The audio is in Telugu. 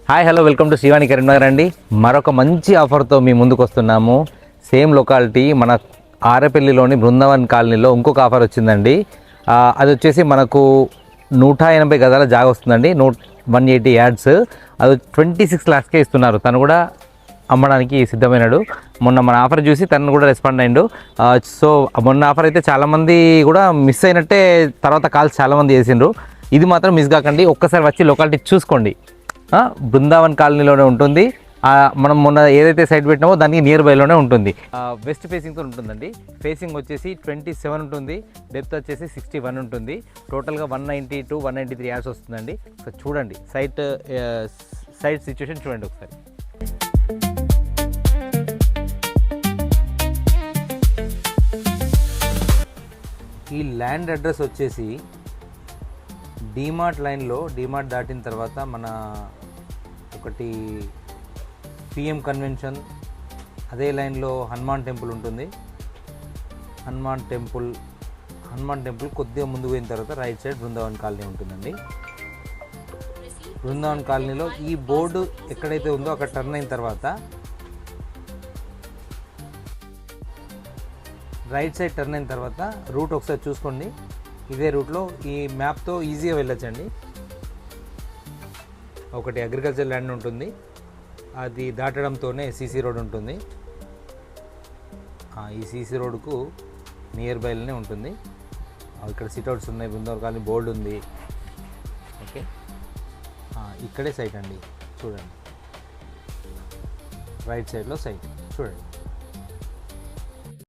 Hi hello welcome to Srivani Karimnagar అండి. మరొక మంచి ఆఫర్తో మీ ముందుకు వస్తున్నాము. సేమ్ లొకాలిటీ మన ఆరేపల్లిలోని బృందావన్ కాలనీలో ఇంకొక ఆఫర్ వచ్చిందండి. అది వచ్చేసి మనకు 180 గజాల జాగా వస్తుందండి. 180 యార్డ్స్. అది 26 lakhsకే ఇస్తున్నారు. తను కూడా అమ్మడానికి సిద్ధమైనాడు. మొన్న మన ఆఫర్ చూసి తను కూడా రెస్పాండ్ అయ్యిండు. సో మొన్న ఆఫర్ అయితే చాలామంది కూడా మిస్ అయినట్టే తర్వాత కాల్స్ చాలామంది చేసిండ్రు. ఇది మాత్రం మిస్ కాకండి. ఒక్కసారి వచ్చి లొకాలిటీ చూసుకోండి. బృందావన్ కాలనీలోనే ఉంటుంది. మనం మొన్న ఏదైతే సైట్ పెట్టినామో దానికి నియర్ బైలోనే ఉంటుంది. వెస్ట్ ఫేసింగ్తో ఉంటుందండి. ఫేసింగ్ వచ్చేసి 27 ఉంటుంది. డెప్త్ వచ్చేసి 61 ఉంటుంది. టోటల్గా 190 to 193 యార్డ్స్ వస్తుందండి. సో చూడండి సైట్ సిచ్యువేషన్ చూడండి ఒకసారి. ఈ ల్యాండ్ అడ్రస్ వచ్చేసి డీమార్ట్ లైన్లో, డీమార్ట్ దాటిన తర్వాత మన ఒకటి పిఎం కన్వెన్షన్, అదే లైన్లో హనుమాన్ టెంపుల్ ఉంటుంది. హనుమాన్ టెంపుల్ కొద్దిగా ముందుకు పోయిన తర్వాత రైట్ సైడ్ బృందావన్ కాలనీ ఉంటుందండి. బృందావన్ కాలనీలో ఈ బోర్డు ఎక్కడైతే ఉందో అక్కడ టర్న్ అయిన తర్వాత రైట్ సైడ్ టర్న్ అయిన తర్వాత రూట్ ఒకసారి చూసుకోండి. ఇదే రూట్లో ఈ మ్యాప్తో ఈజీగా వెళ్ళొచ్చండి. ఒకటి అగ్రికల్చర్ ల్యాండ్ ఉంటుంది, అది దాటడంతోనే సీసీ రోడ్ ఉంటుంది. ఈ సీసీ రోడ్కు నియర్ బైలోనే ఉంటుంది. ఇక్కడ సిట్అవుట్స్ ఉన్నాయి, బృందావన్ కాలనీ బోర్డు ఉంది. ఓకే, ఇక్కడే సైట్ అండి. చూడండి రైట్ సైడ్లో సైట్ చూడండి.